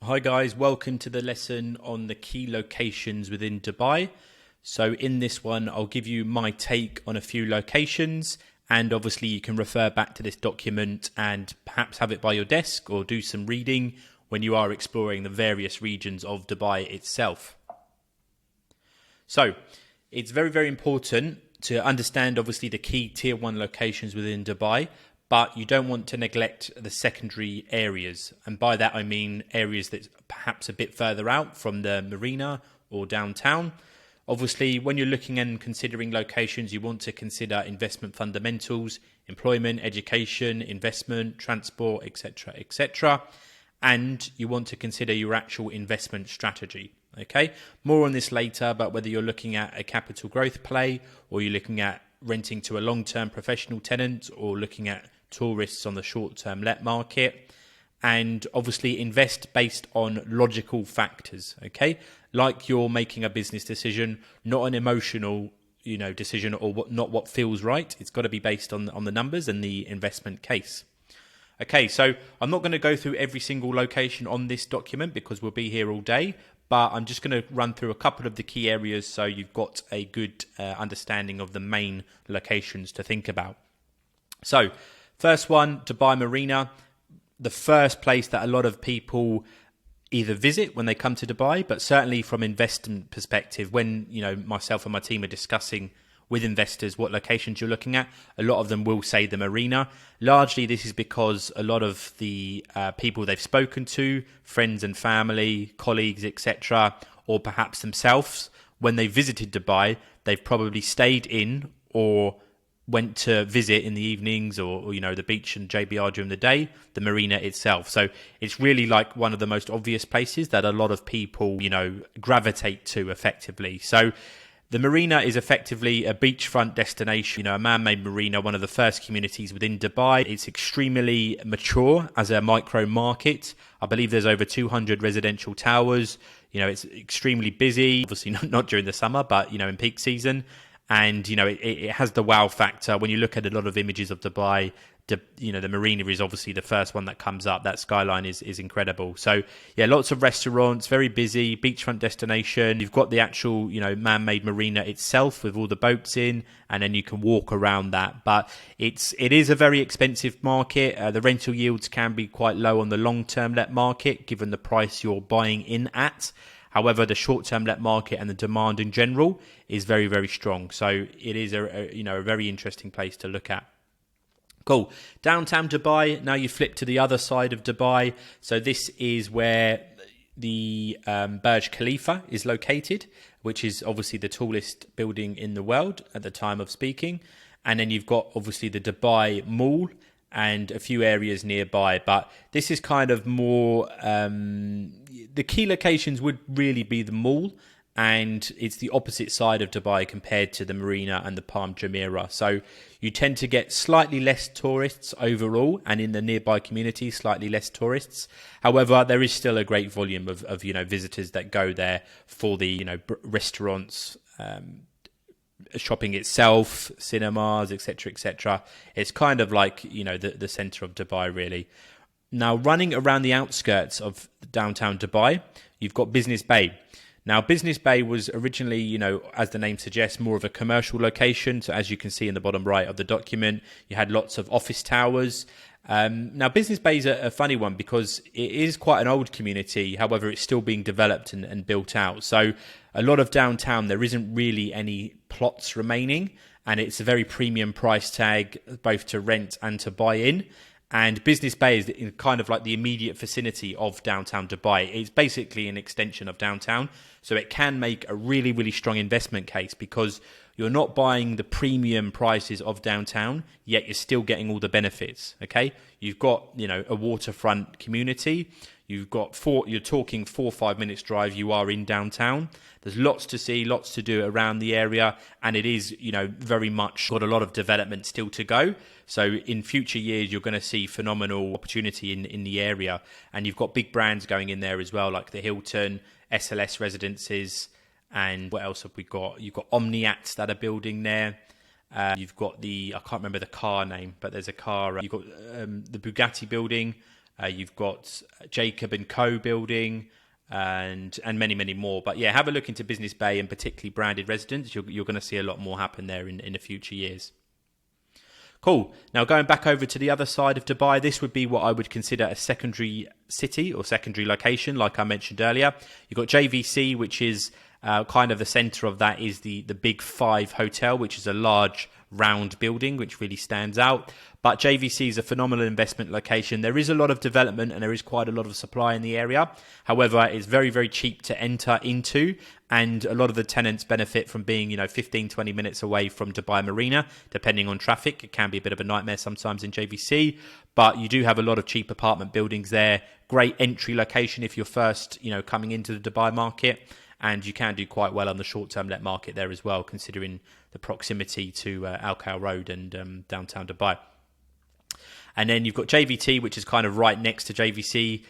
Hi guys, welcome to the lesson on the key locations within Dubai. So in this one, I'll give you my take on a few locations, and obviously you can refer back to this document and perhaps have it by your desk or do some reading when you are exploring the various regions of Dubai itself. So it's very, very important to understand obviously the key tier one locations within Dubai, but you don't want to neglect the secondary areas. And by that, I mean areas that's perhaps a bit further out from the marina or downtown. Obviously, when you're looking and considering locations, you want to consider investment fundamentals, employment, education, investment, transport, etc., etc. And you want to consider your actual investment strategy. Okay, more on this later, but whether you're looking at a capital growth play or you're looking at renting to a long-term professional tenant or looking at tourists on the short-term let market, and obviously invest based on logical factors, okay? Like you're making a business decision, not an emotional, decision or not what feels right. It's got to be based on the numbers and the investment case. Okay, so I'm not going to go through every single location on this document because we'll be here all day, but I'm just going to run through a couple of the key areas so you've got a good understanding of the main locations to think about. So, first one, Dubai Marina, the first place that a lot of people either visit when they come to Dubai, but certainly from investment perspective, when myself and my team are discussing with investors what locations you're looking at, a lot of them will say the marina. Largely, this is because a lot of the people they've spoken to, friends and family, colleagues, etc., or perhaps themselves, when they visited Dubai, they've probably stayed in or went to visit in the evenings or the beach and JBR during the day, the marina itself. So it's really like one of the most obvious places that a lot of people, gravitate to effectively. So the marina is effectively a beachfront destination, a man-made marina, one of the first communities within Dubai. It's extremely mature as a micro market. I believe there's over 200 residential towers. It's extremely busy, obviously not during the summer, but, in peak season. And, it has the wow factor. When you look at a lot of images of Dubai, the marina is obviously the first one that comes up. That skyline is incredible. So, yeah, lots of restaurants, very busy, beachfront destination. You've got the actual, man-made marina itself with all the boats in, and then you can walk around that. But it is a very expensive market. The rental yields can be quite low on the long-term let market, given the price you're buying in at. However, the short-term let market and the demand in general is very, very strong. So it is a very interesting place to look at. Cool. Downtown Dubai. Now you flip to the other side of Dubai. So this is where the Burj Khalifa is located, which is obviously the tallest building in the world at the time of speaking. And then you've got obviously the Dubai Mall and a few areas nearby, but this is kind of more the key locations would really be the mall, and it's the opposite side of Dubai compared to the marina and the Palm Jumeirah. So you tend to get slightly less tourists overall, and in the nearby community slightly less tourists. However, there is still a great volume of visitors that go there for the restaurants, shopping itself, cinemas, etc., etc. It's kind of like the center of Dubai, really. Now, running around the outskirts of downtown Dubai, you've got Business Bay. Now, Business Bay was originally, as the name suggests, more of a commercial location. So as you can see in the bottom right of the document, you had lots of office towers. Now, Business Bay is a funny one because it is quite an old community. However, it's still being developed and built out. So a lot of downtown, there isn't really any plots remaining. And it's a very premium price tag, both to rent and to buy in. And Business Bay is kind of like the immediate vicinity of downtown Dubai. It's basically an extension of downtown. So it can make a really, really strong investment case because you're not buying the premium prices of downtown, yet you're still getting all the benefits, okay? You've got, a waterfront community. You're talking 4 or 5 minutes drive, you are in downtown. There's lots to see, lots to do around the area, and it is, very much got a lot of development still to go. So in future years, you're going to see phenomenal opportunity in the area, and you've got big brands going in there as well, like the Hilton, SLS Residences, and what else have we got? You've got Omniats that are building there. You've got I can't remember the car name, but there's a car. You've got the Bugatti building. You've got Jacob and Co building, and many more. But yeah, have a look into Business Bay and particularly branded residents. You're going to see a lot more happen there in the future years. Cool. Now going back over to the other side of Dubai, this would be what I would consider a secondary city or secondary location, like I mentioned earlier. You've got JVC, which is kind of the centre of that is the Big Five Hotel, which is a large round building which really stands out. But JVC is a phenomenal investment location. There is a lot of development and there is quite a lot of supply in the area. However, it's very, very cheap to enter into, and a lot of the tenants benefit from being 15-20 minutes away from Dubai Marina. Depending on traffic, it can be a bit of a nightmare sometimes in JVC, but you do have a lot of cheap apartment buildings there. Great entry location if you're first coming into the Dubai market. And you can do quite well on the short-term let market there as well, considering the proximity to Al Khal Road and downtown Dubai. And then you've got JVT, which is kind of right next to JVC.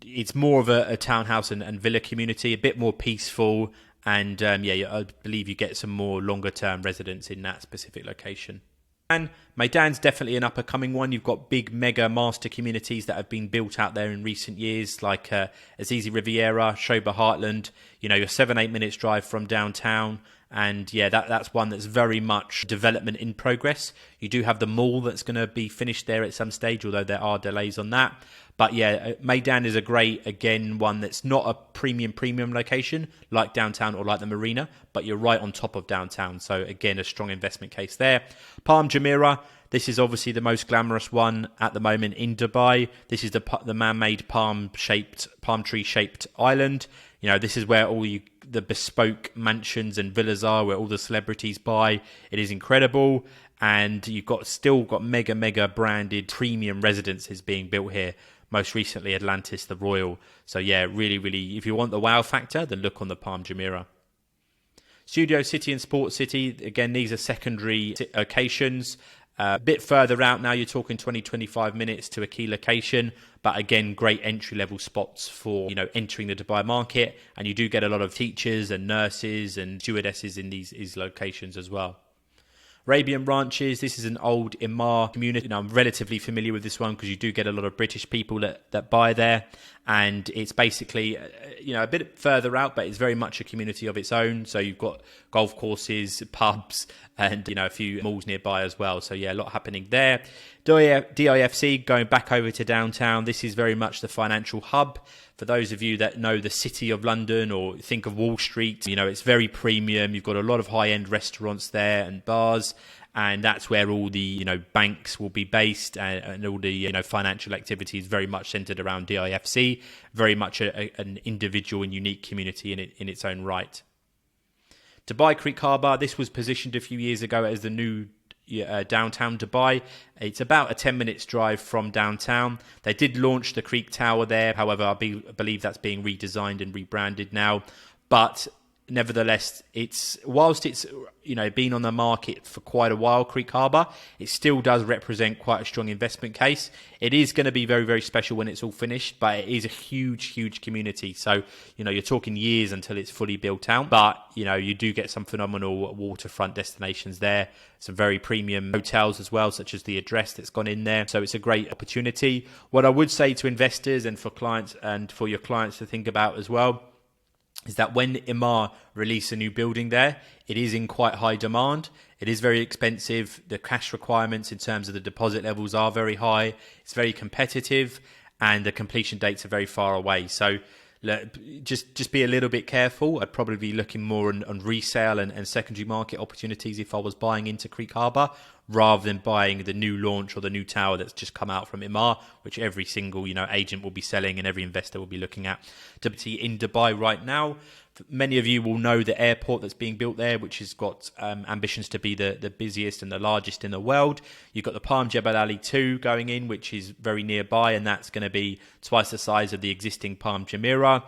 It's more of a townhouse and villa community, a bit more peaceful. And I believe you get some more longer-term residents in that specific location. And Meydan's definitely an up-and-coming one. You've got big mega master communities that have been built out there in recent years, like Azizi Riviera, Shoba Heartland. You're 7-8 minutes drive from downtown. And yeah, that's one that's very much development in progress. You do have the mall that's going to be finished there at some stage, although there are delays on that. But yeah, Meydan is a great, again, one that's not a premium location like downtown or like the Marina, but you're right on top of downtown. So again, a strong investment case there. Palm Jumeirah, this is obviously the most glamorous one at the moment in Dubai. This is the man-made palm tree shaped island. This is where all the bespoke mansions and villas are, where all the celebrities buy. It is incredible. And you've still got mega branded premium residences being built here. Most recently, Atlantis, the Royal. So yeah, really, if you want the wow factor, then look on the Palm Jumeirah. Studio City and Sports City, again, these are secondary locations. A bit further out now, you're talking 20-25 minutes to a key location. But again, great entry-level spots for, entering the Dubai market. And you do get a lot of teachers and nurses and stewardesses in these locations as well. Arabian Ranches, this is an old Imar community. I'm relatively familiar with this one because you do get a lot of British people that buy there. And it's basically, a bit further out, but it's very much a community of its own. So you've got golf courses, pubs, and, a few malls nearby as well. So yeah, a lot happening there. DIFC, going back over to downtown, this is very much the financial hub. For those of you that know the City of London or think of Wall Street, it's very premium. You've got a lot of high-end restaurants there and bars, and that's where all the banks will be based, and all the financial activities very much centered around DIFC. Very much an individual and unique community in its own right. Dubai Creek Harbour, this was positioned a few years ago as the new downtown Dubai. It's about a 10 minutes drive from downtown. They did launch the Creek Tower there. However, I believe that's being redesigned and rebranded now. But nevertheless, whilst it's been on the market for quite a while, Creek Harbour, it still does represent quite a strong investment case. It is going to be very, very special when it's all finished, but it is a huge community. So you're talking years until it's fully built out, but you do get some phenomenal waterfront destinations there, some very premium hotels as well, such as the Address that's gone in there. So it's a great opportunity. What I would say to investors and for clients and for your clients to think about as well is that when Imar release a new building there, it is in quite high demand. It is very expensive. The cash requirements in terms of the deposit levels are very high. It's very competitive, and the completion dates are very far away. So just be a little bit careful. I'd probably be looking more on resale and secondary market opportunities if I was buying into Creek Harbour, rather than buying the new launch or the new tower that's just come out from Imar, which every single agent will be selling and every investor will be looking at. In Dubai right now, many of you will know the airport that's being built there, which has got ambitions to be the busiest and the largest in the world. You've got the Palm Jebel Ali 2 going in, which is very nearby, and that's going to be twice the size of the existing Palm Jumeirah.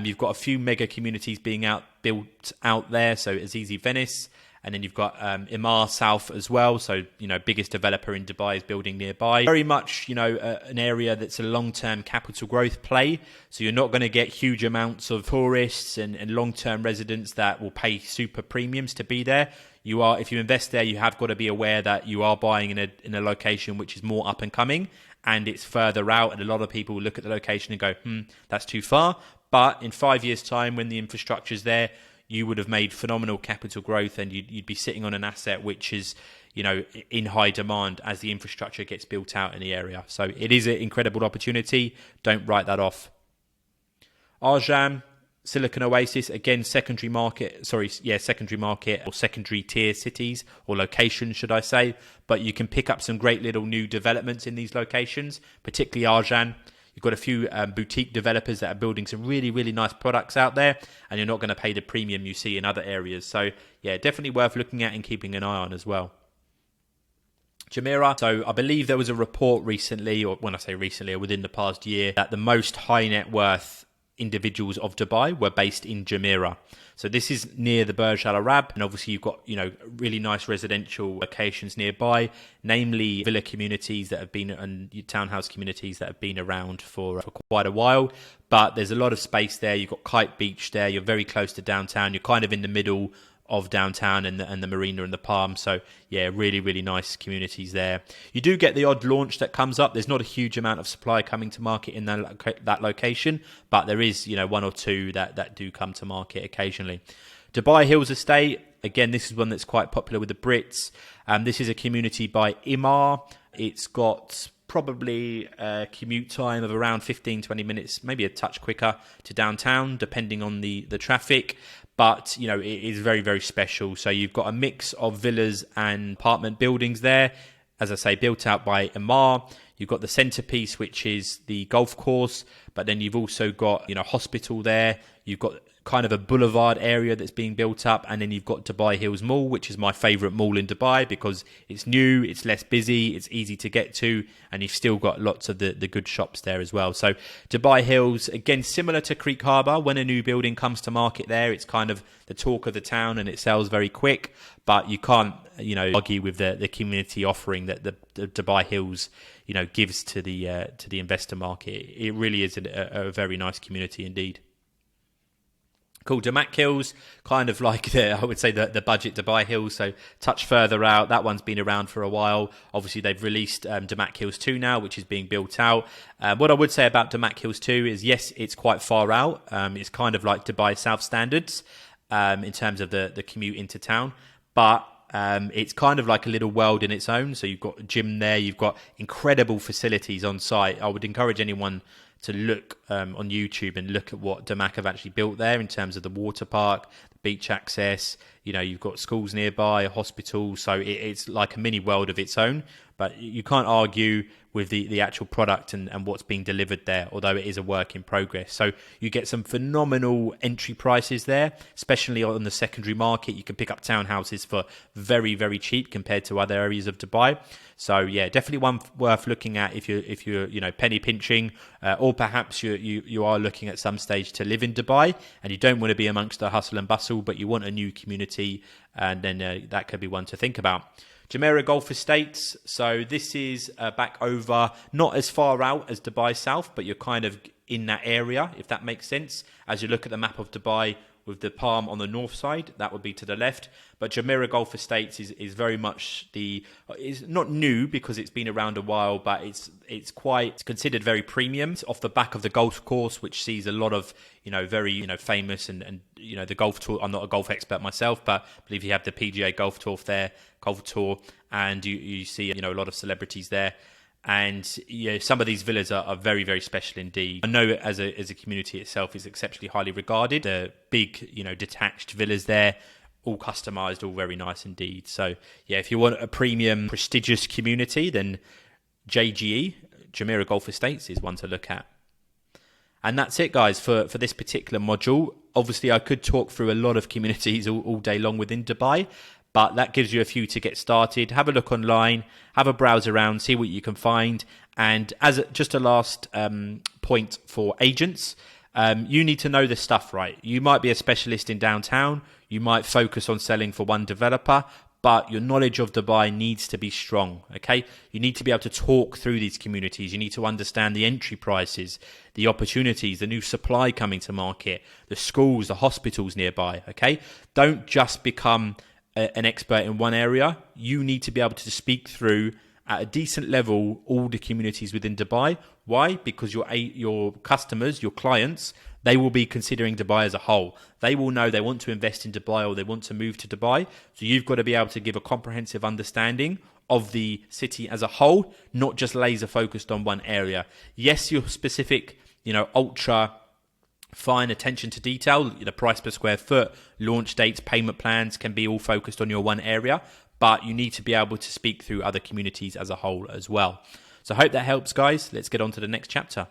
You've got a few mega communities being built out there, so Azizi Venice. And then you've got Imar South as well. So, biggest developer in Dubai is building nearby. Very much, an area that's a long-term capital growth play. So you're not going to get huge amounts of tourists and long-term residents that will pay super premiums to be there. If you invest there, you have got to be aware that you are buying in a location which is more up and coming. and it's further out, and a lot of people look at the location and go, that's too far. But in 5 years' time, when the infrastructure's there, you would have made phenomenal capital growth, and you'd be sitting on an asset which is, in high demand as the infrastructure gets built out in the area. So it is an incredible opportunity. Don't write that off. Arjam, Silicon Oasis, again, secondary market or secondary tier cities or locations, should I say. But you can pick up some great little new developments in these locations, particularly Arjam. You've got a few boutique developers that are building some really, really nice products out there, and you're not going to pay the premium you see in other areas. So, yeah, definitely worth looking at and keeping an eye on as well. Jumeirah. So I believe there was a report recently, or when I say recently, or within the past year, that the most high net worth individuals of Dubai were based in Jumeirah. So this is near the Burj Al Arab, and obviously you've got really nice residential locations nearby, namely villa communities that have been and townhouse communities that have been around for quite a while. But there's a lot of space there. You've got Kite Beach there. You're very close to downtown. You're kind of in the middle of downtown and the marina and the palm. So yeah, really, really nice communities there. You do get the odd launch that comes up. There's not a huge amount of supply coming to market in that location, but there is one or two that do come to market occasionally. Dubai Hills Estate, again, this is one that's quite popular with the Brits. This is a community by Imar. It's got probably a commute time of around 15-20 minutes, maybe a touch quicker to downtown, depending on the traffic. But, it is very, very special. So you've got a mix of villas and apartment buildings there, as I say, built out by Imar. You've got the centerpiece, which is the golf course, but then you've also got, hospital there. You've got kind of a boulevard area that's being built up, and then you've got Dubai Hills Mall, which is my favorite mall in Dubai because it's new, it's less busy, it's easy to get to, and you've still got lots of the good shops there as well. So Dubai Hills, again, similar to Creek Harbour, when a new building comes to market there, it's kind of the talk of the town and it sells very quick, but you can't argue with the community offering that the Dubai Hills gives to the investor market. It really is a very nice community indeed. Cool. Damac Hills, kind of like the budget Dubai Hills, so touch further out. That one's been around for a while. Obviously, they've released Damac Hills 2 now, which is being built out. What I would say about Damac Hills 2 is, yes, it's quite far out. It's kind of like Dubai South standards in terms of the commute into town, but it's kind of like a little world in its own. So you've got a gym there, you've got incredible facilities on site. I would encourage anyone to look on YouTube and look at what Damac have actually built there in terms of the water park, the beach access. You've got schools nearby, a hospital, so it's like a mini world of its own. But you can't argue with the actual product and what's being delivered there, although it is a work in progress. So you get some phenomenal entry prices there, especially on the secondary market. You can pick up townhouses for very, very cheap compared to other areas of Dubai. So yeah, definitely one worth looking at if you're penny pinching, or perhaps you are looking at some stage to live in Dubai and you don't want to be amongst the hustle and bustle, but you want a new community, and then that could be one to think about. Jumeirah Golf Estates. So this is back over, not as far out as Dubai South, but you're kind of in that area, if that makes sense. As you look at the map of Dubai, with the palm on the north side, that would be to the left. But Jumeirah Golf Estates is very much it's not new because it's been around a while, but it's considered very premium. It's off the back of the golf course, which sees a lot of very famous and the golf tour. I'm not a golf expert myself, but I believe you have the PGA Golf Tour, and you see a lot of celebrities there. And some of these villas are very, very special indeed. I know as a community itself is exceptionally highly regarded. The big, detached villas there, all customized, all very nice indeed. So yeah, if you want a premium, prestigious community, then JGE, Jumeirah Golf Estates, is one to look at. And that's it, guys, for this particular module. Obviously, I could talk through a lot of communities all day long within Dubai, but that gives you a few to get started. Have a look online, have a browse around, see what you can find. And as just a last point for agents, you need to know this stuff, right? You might be a specialist in downtown. You might focus on selling for one developer, but your knowledge of Dubai needs to be strong, okay? You need to be able to talk through these communities. You need to understand the entry prices, the opportunities, the new supply coming to market, the schools, the hospitals nearby, okay? Don't just become an expert in one area. You need to be able to speak through at a decent level all the communities within Dubai. Why? Because your customers, your clients, they will be considering Dubai as a whole. They will know they want to invest in Dubai or they want to move to Dubai. So you've got to be able to give a comprehensive understanding of the city as a whole, not just laser focused on one area. Yes, your specific, ultra fine attention to detail, the price per square foot, launch dates, payment plans can be all focused on your one area, but you need to be able to speak through other communities as a whole as well. So I hope that helps, guys. Let's get on to the next chapter.